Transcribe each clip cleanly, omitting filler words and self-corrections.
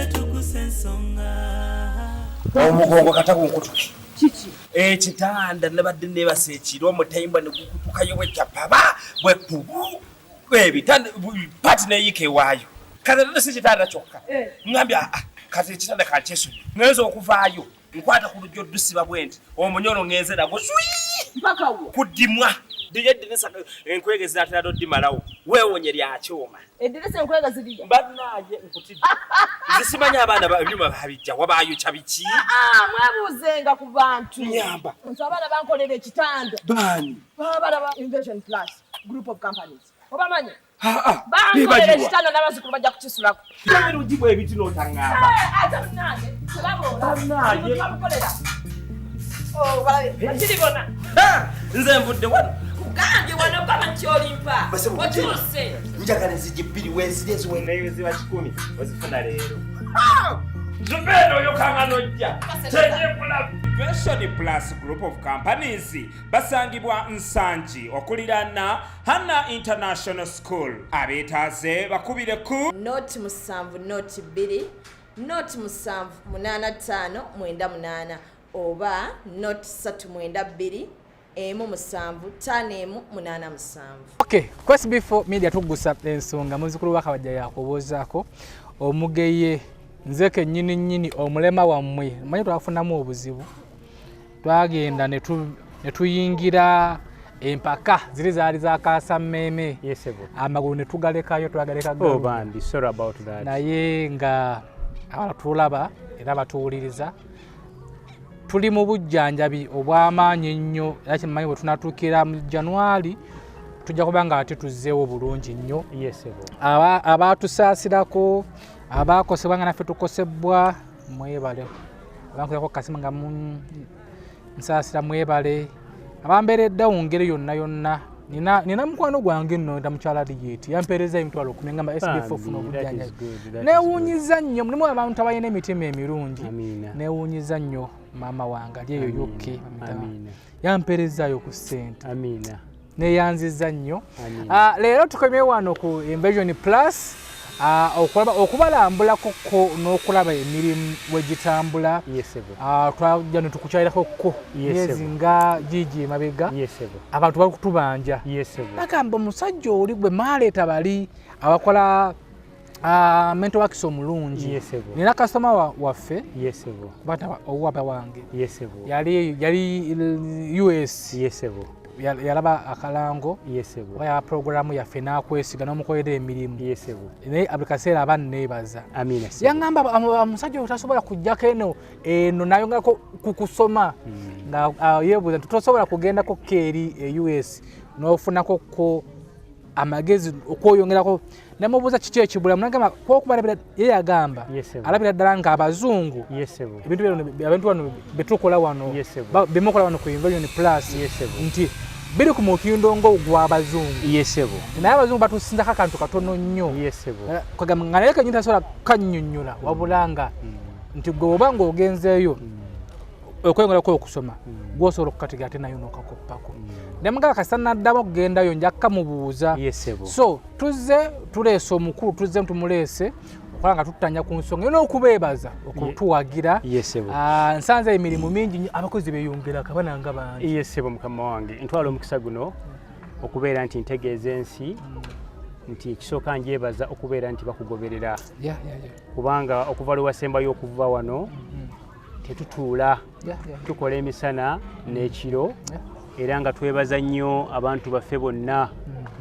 Tuggussa Enssonga. Omugongo kataku nkutuki. Chichi. Ekitanda nabadde nebase ekiro omutayimba ne gukutukayo bwekyapaba bwepubu ebitanda pati neyike waayo kati nno si kitanda kyokka ngambya kati ekitanda kankyesonyi ngenza okuvaayo nkwata ku lujjo dusiba bwenti omunyolo ngenze nago mpaka wo kuddimwa eddirisa enkwege zinatera doddimalawo weewonye lyakyoma eddirisa enkwege ziriya bannaye nkutidde zisimanya abaana ebyuma babijja wabaayo kyabiki mwabuuzenga ku bantu nyamba nti abaana bankolera ekitanda bani abaana ba Invention Plus group of companies obamanye bankolera ekitanda n'abazzukulu bajja kukisulako ujibu ebiti n'otangamba ate munange tebaboola bamukolera bakiri bona nze nvudde wano kugambye wano kama kyolimpa okyuse njagala enzigi bbiri wezireziwe naye ziba 10 ozifuna leero Zubeno oyo kanganojja tenyekula Invention Plus Group of Companies basangibwa Nsangi okulirana Hana International School abeetaze bakubire ku not musanvu not 2 not musanvu 8598 oba not 392 emu musanvu 587. Okay, kwa SB4 Media Tuggussa Enssonga muzukulu wa Kabajja yakobozaako omugeye nzeke nyini omulema wammwe manyi twafunamu obuzibu twagenda ne tuyingira empaka ziri zaali za Kasammeeme amagulu ne tugalekayo twagaleka bandi sorry about that naye nga abatulaba era batuwuliriza tuli mu bujjanjabi obw'amaanyi ennyo era kimanyi bwe tunatuukira mu January tujja kuba nga ate tuzzeewo bulungi nnyo abaatusaasirako abakosebwa nga naffe tukosebwa mwebale abankozako kasima nga nsaasira mwebale abambeereddewo mu ngeri yonna nina mukwano gwange nno ndamukyala Liyeeti yampeereza emitwalo 10 ngamba SB4 funa obujjanjabi neewuunyiza nnyo mulimu abantu abalina emitima emirungi neewuunyiza nnyo maama wange ali eyo yukke yampeerezaayo ku ssente neyanziza nnyo leero tukomye wano ku Invention Plus okubalambulako n'okulaba emirimu wegitambula twajja ne tukukyalirako ko myezi nga gigi emabega abantu bali kutubanja bagamba omusajja oli gwe maaleeta bali abakola mental works omulungi nina kasitoma waffe owaba wange yali US yalaba akalango oba programu yaffe n'akwesiga n'omukolera emirimu naye abikaseera abanneebaza yaŋŋamba omusajja tasobola kujjako eno nayongerako ku kusoma nga yeebuuza nti tosobola kugendako keeri US n'ofunako amagezi okweyongerako nemubuuza kiki ekibulamu nagamba kwokuba ye yagamba alabira ddala nga abazungu ebintu bano betukola wano bemukola wano ku Invention Plus nti biri ku mutindo gw'abazungu naye abazungu batusinzako akantu katono nnyo kagamba nga naye kenyini tasobola kannyonnyola wabulanga nti gwe oba ng'ogenzeeyo okweyongerako okusoma gwosobola okukatiga ate nayo n'okakoppako nemugaba kasita naddamu okugendayo nja kkamubuuza so tuzze tuleese omukulu tuzze tumuleese okola nga tutanya ku nsonga n'okubeebaza okutuwagira nsanze emirimu mingi nnyo abakozi beeyongerako abananga bangi mukama wange ntwala omukisa guno okubeera nti ntegeeza ensi nti kisooka njebaza okubeera nti bakugoberera kubanga okuva lwe wasembayo okuva wano tetutuula tukola emisana n'ekiro era nga twebaza nnyo abantu baffe bonna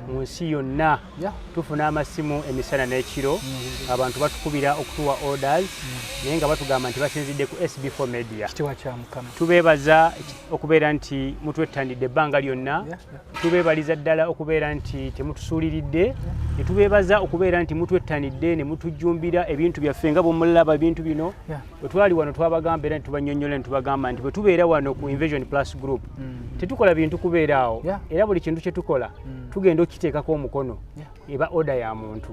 mu nsi yonna tufuna amasimu emisana n'ekiro abantu batukubira okutuwa orders naye nga batugamba nti basinzidde ku SB4 Media tubeebaza okubeera nti mutwettanidde ebbanga lyonna tubeebaliza ddala okubeera nti temutusuuliridde ne tubeebaza okubeera nti mutwettanidde ne mutujjumbira ebintu byaffe nga bwemulaba ebintu bino bwe twali wano twabagamba era ne tubanyonnyola ne tubagamba nti bwe tubeera wano ku Invention Plus Group tetukola bintu kubeeraawo era buli kintu kye tukola tugenda okiteekako omukono eba order ya muntu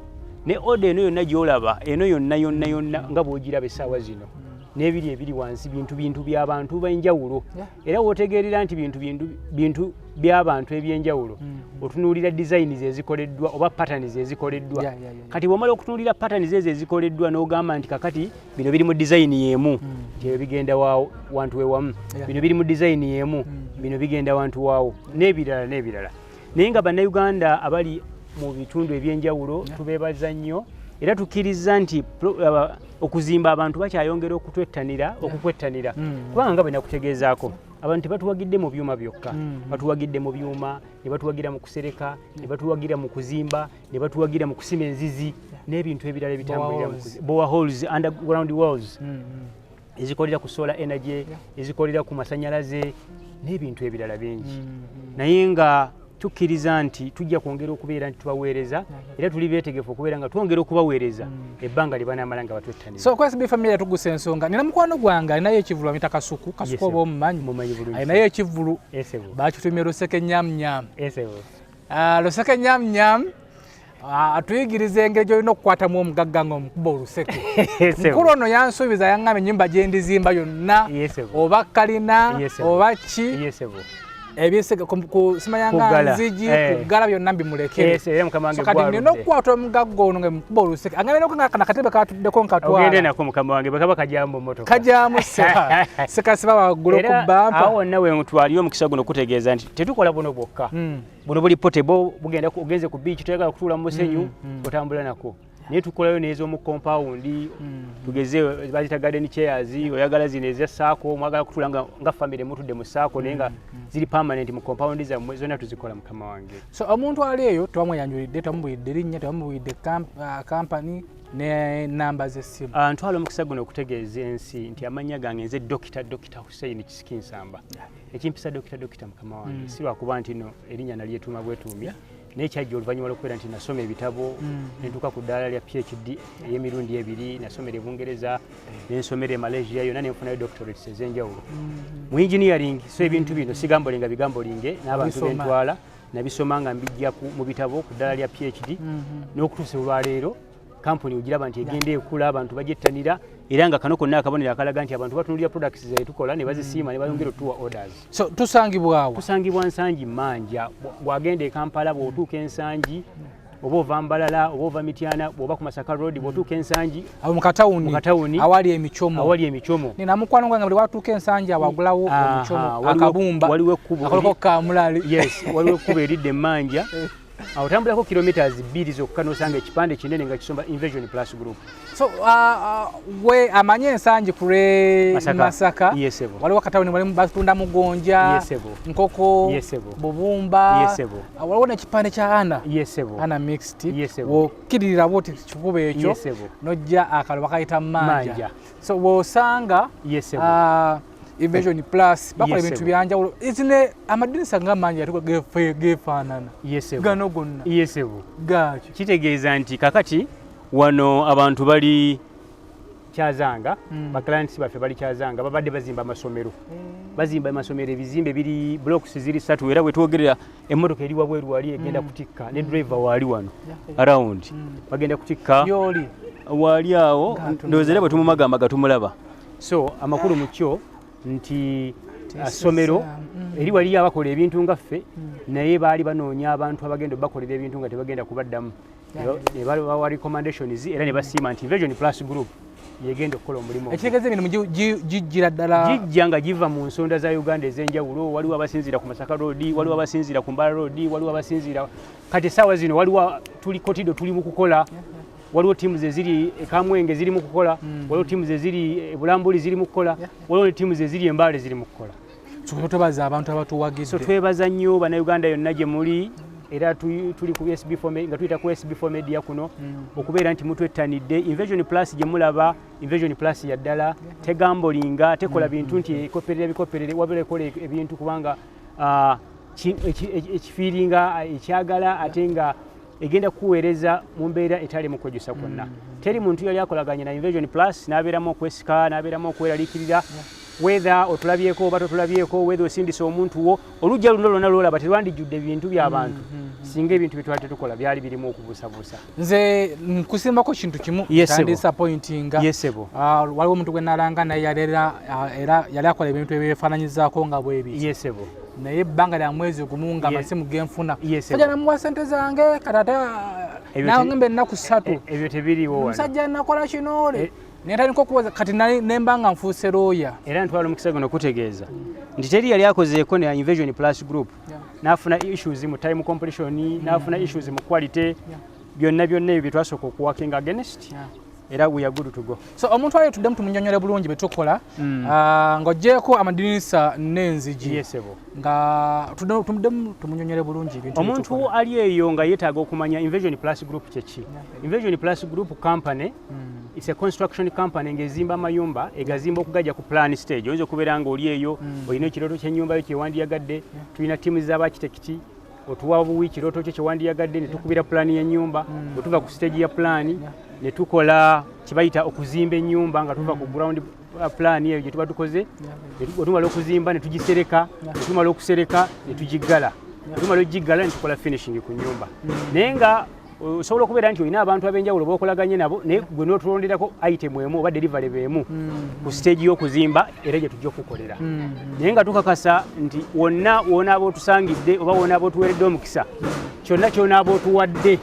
ne order eno yonna gy'olaba eno yonna nga bw'ogiraba essaawa zino n'ebiri ebiri wansi bintu by'abantu b'enjawulo era wootegeerera nti bintu by'abantu eby'enjawulo otunuulira designs ezikoleddwa oba patterns ezikoleddwa kati bw'omala okutunuulira patterns ezo ezikoleddwa n'ogamba nti kakati bino biri mu design y'emu nti bigenda wantu wewamu bino biri mu design y'emu bino bigenda wantu waawo n'ebirala naye nga bannayuganda abali mu bitundu eby'enjawulo tubeebaza nnyo era tukkiriza nti okuzimba abantu bakyayongera okukwettanira kubanga nga bwe nakutegeezaako abantu tebatuwagidde mu byuma byokka batuwagidde mu byuma ne batuwagira mu kusereka ne batuwagira mu kuzimba ne batuwagira mu kusima enzizi n'ebintu ebirala ebitambulira boreholes underground wells ezikolera ku solar energy ezikolera ku masanyalaze n'ebintu ebirala bingi naye nga tukkiriza nti tujja kwongera okubeera nti tubaweereza era tuli beetegefu okubeera nga twongera okubaweereza ebbanga libanamala nga batwettanira. So kwa SB4 Media Tuggussa Enssonga nina mukwano gwange alinayo ekivulu amita Kasuku oba omumanyi alinayo ekivulu bakitumye Luseke nyamnyam Luseke nyamnyam atuyigiriza engeri gy'olina okukwatamu omugagga ng'omukuba oluseke mukulu ono yansuubiza yaŋŋamba ennyumba gye ndizimba yonna oba kalina oba ki ebyeseke kusimanyanga nzigi kugala byonna mbimulekere kati nina okukwata omugagga ono nga mukuba oluseke angambye nokanga nakatebe katuddeko nkatwala nako mukama wange bakaba kajjamu motoka kajjamu seka siba waggulu ku bampa awo wonna we twaliyo omukisa guno kutegeeza nti tetukola buno bwokka buno buli potebo bugenda ogenze ku beach toyagala kutuula mu musenyu otambula nako naye tukolayo n'ez'omu compound tugeze bazita garden chairs oyagala zino ez'essaako mwagala kutuula nga famire mutudde mu ssaako naye nga ziri permanent mu compound zammwe zonna tuzikola mukama wange. So omuntu ali eyo tewamweyanjulidde tewamubuyidde erinnya tewamubuyidde kampani ne namba z'essimu. Ntwala omukisa guno okutegeeza ensi nti amannya gange nze Dr. Hussein Kisikinsamba ekimpisa Dr. mukama wange si lwakuba nti no erinnya nalyetuuma bwetuumya naye kyajja oluvannyuma lw'okubeera nti nasoma ebitabo nentuuka ku ddaala lya PhD ey'emirundi 2 nasomera Bungereza nensomera e Malaysia yonna nenfunayo doctorates ez'enjawulo mu engineering. So ebintu bino sigambolinga bigambolinge n'abantu bentwala nabisoma nga mbijja mu bitabo ku ddaala lya PhD n'okutuusa olwaleero kampuni ogiraba nti egenda ekula abantu bagyettanira era nga kano konna akabonero akalaga nti abantu batunulira products zetukola ne bazisiima ne bayongera otuwa orders. So tusangibwa Nsangi Manja bwagenda e Kampala bw'otuuka Ensangi oba ova Mbalala oba ova Mityana bw'oba ku Masaka Road bw'otuuka Ensangi mu katawuni awali emicomo nina mukwano gwange buli watuuka Ensangi awagulawo omucomo akabumba waliwo ekkubo akoleko kamulali waliwo ekkubo eridde Manja awo tambulako kilometers 2 zokka n'osanga ekipande kinene nga kisomba Invention Plus Group. So we amanye Ensangi kule Masaka waliwo katawuni walimu batunda mugonja nkoko bubumba waliwo n'ekipande kya ana mixed wokkiririra bwoti kikubo ekyo nojja akalo bakayita Manja. So wosanga Invention Plus bakola ebintu byanjawulo izine amadinisa nga mangi yatuko gefaanana gano gonna gaki kitegeeza nti kakati wano abantu bali Kyazanga clients baffe bali Kyazanga babadde bazimba amasomero ebizimbe biri blocks ziri 3 era wetwogerera emmotoka eri wabweru wali egenda kutikka ne driver wali wano around bagenda kutikka yoli wali awo ndozere bwe tumumagamba gatumulaba. So amakulu mu kyo nti somero eri wali abakola ebintu nga ffe naye baali banoonya abantu abagenda bakolera ebintu nga tebagenda kubaddamu ne bawa recommendations era ne basiima nti Invention Plus Group yegenda okukola omulimu ekitegeeza emirimu gijjira ddala gijja nga giva mu nsonda za Uganda ez'enjawulo waliwo abasinziira ku Masaka Road waliwo abasinziira ku Mbala Road waliwo abasinziira kati essaawa zino waliwo tuli kotido tuli mu kukola waliwo tiimu zeziri Kamwenge ziri mu kukola waliwo tiimu zeziri Bulambuli ziri mu kukola waliwo tiimu zeziri Embale ziri mu kukola. So tubaza abantu abatuwagidde so twebaza nnyo bannayuganda yonna gye muli era tuli ku SB4 Media nga tuyita ku SB4 Media kuno okubeera nti mutwettanidde Invention Plus gye mulaba Invention Plus ya ddala tegambolinga tekola bintu nti bikoperere wabula ekola ebintu kubanga ekifiiringa ekyagala ate nga egenda kuweereza mu mbeera etali mu kwejusa kwonna. Teri muntu yali akolaganye na Invention Plus n'abeeramu okwesika n'abeeramu okweraliikirira whether otulabyeko oba totulabyeko whether osindisa omuntu wo olujja luno lwonna lwolaba terwandijjudde ebintu by'abantu singa ebintu bye twali tetukola byali birimu okubuusabuusa. Nze nkusimbako kintu kimu disappointinga. Waliwo omuntu gwe nalanga naye era yali akola ebintu ebyefaananyizaako nga bwebiri. Naye ebbanga lya mwezi gumu nga amasimu genfuna sajja namuwa sente zange katata nangembe ennaku 3 ebyo tebiriwo omusajja nakola kino netandika okuwoza kati nemba nga nfuuse looya. Era ntwala omukisa guno kutegeeza nti teri yali akozeeko ne Invention Plus Group n'afuna issues mu time completion n'afuna issues mu quality byonna ebyo bye twasooka okuwakinga against era we are good to go. So omuntu ali tuddemu tumunyonyole bulungi bye tukola ng'oggyeko amadinisa n'enzigi nga tuddemu tumunyonyole bulungi ebintu. Omuntu ali eyo nga yeetaaga okumanya Invention Plus Group kyeki. Invention Plus Group company it's a construction company ng'ezimba amayumba egazimba okugajja ku plan stage. Oyinza okubeera ng'oli eyo olina ekirooto ky'ennyumba yo kyewandiyagadde, tulina ttiimu z'abakitekiti otuwa buwi kirooto kyo kyewandiyagadde ne tukubira plan y'ennyumba otuva ku stage ya plan ne tukola kibayita okuzimba ennyumba nga tuva ku ground plan eyo gye tuba tukoze otumala okuzimba ne tugisereka tumala okusereka ne tugiggala tumala ogiggala ne tukola finishing ku nnyumba naye nga osobola okubeera nti olina abantu ab'enjawulo b'okolaganye nabo naye gwe n'otulonderako item emu oba delivery emu ku stage y'okuzimba era gye tujja okukolera naye nga tukakasa nti wonna woonaaba otusangidde oba woonaaba otuweeredde omukisa kyonna ky'onaaba otuwadde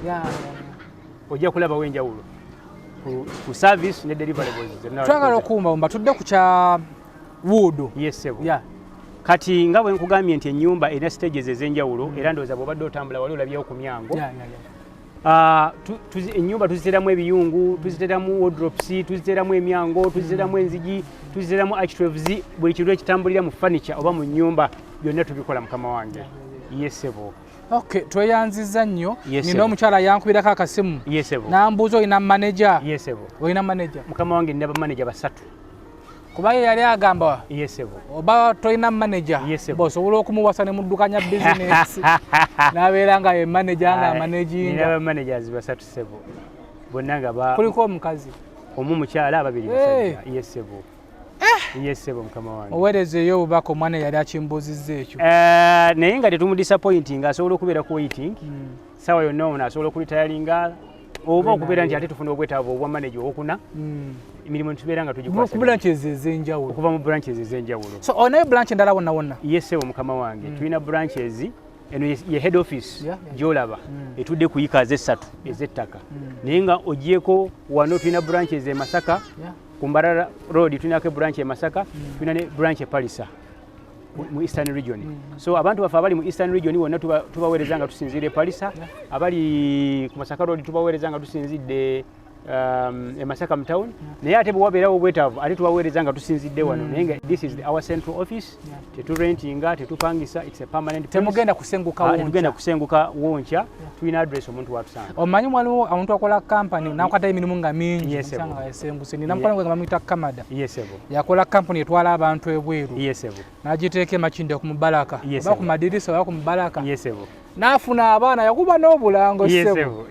ojja kulabawo enjawulo ku service ne deliverables. Twagala okuwumbawumba tudde ku kya wood. Kati nga bwe nkugambye nti ennyumba erina stages ez'enjawulo era ndowooza bw'obadde otambula wali olabyewo ku myango. Ennyumba tuziteramu ebiyungu, tuziteramu wardropes, tuziteramu emyango, tuziteramu enzigi, tuziteramu architraves, buli kintu ekitambulira mu furniture oba mu nnyumba byonna tubikola mukama wange. Okay, tweyanziza nnyo. Nina omukyala yankubirako akasimu. Nambuuza olina manager. Olina manager? Mukama wange nina bamanager 3. Kuba ye yali agamba oba tolina manager bw'osobola okumuwasa ne muddukanya bizinesi n'abeera nga ye manager nga amanaginga. Nina bamanagers 3 sebo bonna nga kuliko omukazi omu mukyala ababiri basajja. Sebo mukama wange oweerezeeyo obubaka omwana yali akimbuuzizza ekyo naye nga tetumudisappointing asobola okubeera ku waiting sawa yonna ono asobola okulitayalinga oba okubeera nti ate tufuna obwetaavu obwa manager owokuna emirimu tubeera nga tugikwasa okuva mu branches ez'enjawulo. So onayo branch endala wonna wonna? Sebo mukama wange tulina branches eno ye head office gyolaba etudde ku yika 3 ez'ettaka naye nga ogyeko wano tulina branches e Masaka ku Mbarara Road tulinako branch e Masaka tulina ne branch e Palisa mu Eastern Region. So abantu bafe abali mu Eastern Region wonna tubaweereza nga tusinzidde Palisa abali ku Masaka Road tubaweereza nga tusinzidde e Masaka mu town naye ate bwe wabeerawo obwetaavu ate tubaweereza nga tusinzidde wano naye nga this is our central office teturentinga tetupangisa it's a permanent place. Temugenda kusenguka woncha? Tugenda kusenguka woncha tulina address omuntu watusanga. Omanyi waliwo omuntu akola company nakwata emirimu nga mingi nsanga esenguse nina mukono gwe nga bamuyita Kamada yakola company etwala abantu ebweru n'agiteeka Makinde ku Mubaraka oba ku Madirisa oba ku Mubaraka n'afuna abaana yakuba n'obulango Sebo.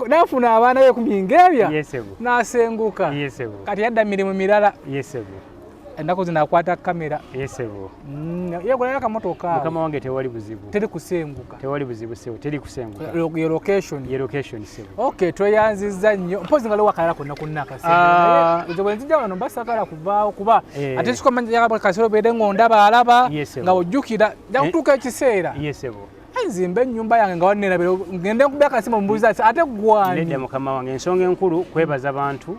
Nafuna abaana be kuminga ebya n'asenguka kati yadda mirimu mirala ennaku zino akwata kamera yegulayo akamotoka. Mukama wange tewali buzibu, teri kusenguka, tewali buzibu Sebo, teri kusenguka. Ye location Sebo. Okay, tweyanziza nnyo mpozi nga lewakalala konna kunnaka Sebo ezo bwe nzija wano mbasagala kuvaawo kuba ate sikomanya kasero beere ng'ondaba alaba nga ojjukira nja kutuuka ekiseera nzimba ennyumba yange nga wannerabira ngende nkubya akasimu mbuuza ate gwani. Nedda mukama wange ensonga enkulu kwebaza bantu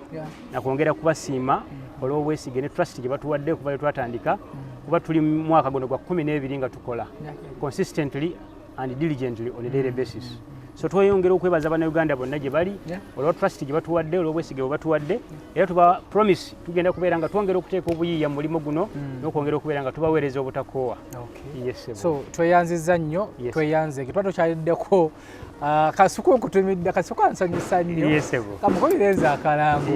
nakwongera kubasiima olw'obwesige ne trust gye batuwadde kuva lwe twatandika kuba tuli mu mwaka guno gwa 12 nga tukola consistently and diligently on a daily basis. So tweyongera okwebaza bannayuganda bonna gye bali olwa trust gye batuwadde olw'obwesige bwe batuwadde era tuba promise tugenda kubeera nga twongera okuteeka obuyiiya mu mulimo guno n'okwongera okubeera nga tubaweereza obutakoowa. So tweyanziza nnyo tweyanze kitwato kyaliddeko kasuku okutumidde kasuku ansanyusa nnyo kamukubireza akalango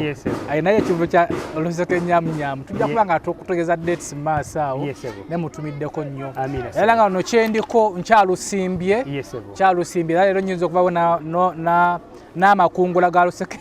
ayinayo ekivu kya oluseke nyamunyamu tujja kuba nga tukutegeza dates maaso awo ne mutumiddeko nnyo era nga no kyendiko nkyalusimbye era leero nnyinza okubawo n'amakungula ga luseke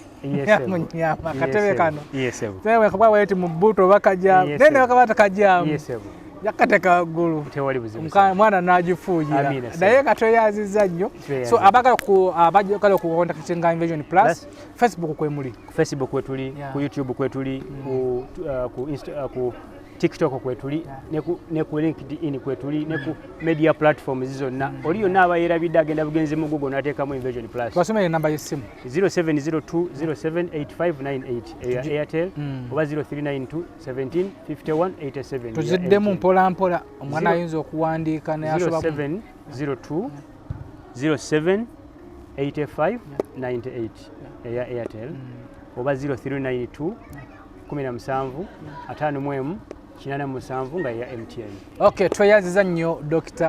munyama katebe kano yesebu tewe kabwa weti mu buto bakajja nene bakabata kajja yesebu yakateka gulu tewali buzibu mwana nagifuujira naye katweyaziza nnyo so abagala abagala okukontaktinga Invention Plus Facebook kwemuli ku Facebook kwetuli ku YouTube kwetuli ku TikTok kwetuli ne ku LinkedIn kwetuli ne ku media platforms zonna oli yonna abayerabidde agenda bugenze mu Google n'ateekamu Invention Plus twasomere namba y'essimu 0702078598 eya Airtel oba 0392175187 tuziddemu mpola mpola omwana ayinza okuwandiika naye asobola 0702078598 eya Airtel oba 0392 17 57 nga ya MTN. Okay, tweyaziza nnyo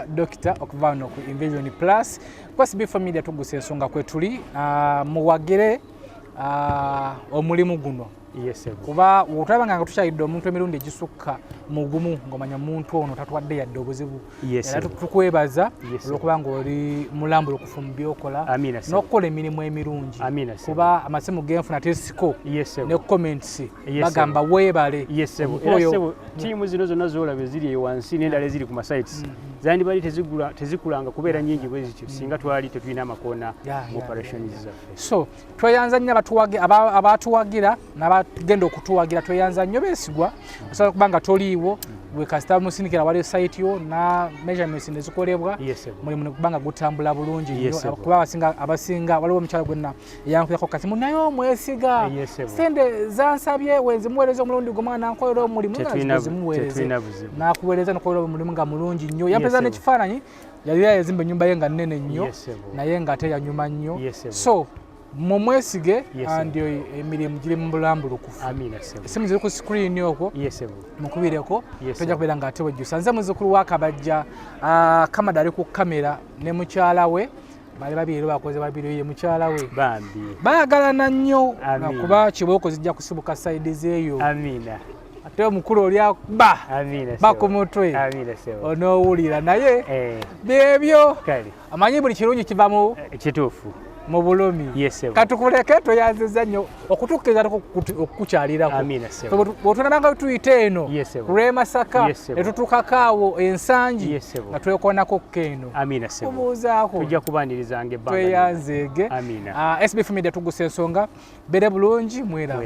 Dr. okuva wano ku Invention Plus. Kwa SB4 Media Tuggussa Enssonga kwetuli muwagire omulimu guno. Yes, kuba otulabanga nga tukyayidde omuntu emirundi egisukka mu gumu ng'omanya omuntu ono tatuwadde yadde obuzibu era tukwebaza olw'okuba ng'oli mulambulukufu mu byokola n'okukola emirimu emirungi kuba amasimu genfuna tesiko ne comments bagamba weebale tiimu zino zonna zoolabye ziri eyo wansi n'endala eziri ku masites zandibali tezikulanga kubeera nnyingi bwe zityo singa twali tetulina amakoona mu operations zaffe. So tweyanza nnyo abatuwagira n'abagenda okutuwagira tweyanza nnyo beesigwa osobola okuba nga toliiwo bwe kasita musindikira wali site yo na measurements nezikolebwa mulimu ne kubanga gutambula bulungi nnyo kuba abasinga waliwo omukyalo gwenna yankuyako kati munayo omwesiga sente zansabye wenzimuweereza omulundi gumwana nkolera omulimu nakuweereza nokolera omulimu nga mulungi nnyo yampeza n'ekifaananyi yali yazimba ennyumba ye nga nnene nnyo naye nga ate yanyuma nnyo so mumwesige andi emirimu giri mu bulambulukufu. Essimu ziri ku screen okwo mukubireko tojja kubeera nga ate wejjusa. Nze muzzukulu wa Kabajja Kamada ali ku kamera ne mukyala we bali babiri bakoze babiri ye mukyala we bayagalana nnyo kuba kibooko zijja kusibuka sayidi zeeyo ate omukulu oli akuba ku mutwe onoowulira naye byebyo amanyi buli kirungi kiva mu kituufu mu bulumi katukuleke tweyanziza nnyo okutukkiriza okukukyalirako bwotulabanga tuyita eno ku lw'emasaka ne tutuukako ensangi nga twekoonako keno kubuuzaako tweyanzeege SB4 Media Tuggussa Enssonga bere bulungi mweraba.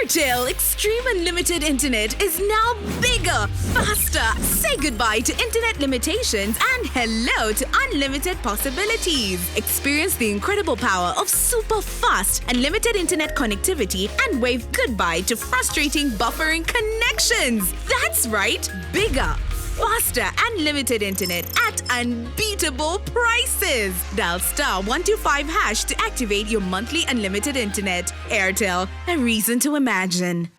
Airtel Extreme Unlimited Internet is now bigger, faster. Say goodbye to internet limitations and hello to unlimited possibilities. Experience the incredible power of super fast unlimited internet connectivity and wave goodbye to frustrating buffering connections. That's right, bigger, faster unlimited internet at unbeatable prices. Dial *125# to activate your monthly unlimited internet. Airtel, a reason to imagine.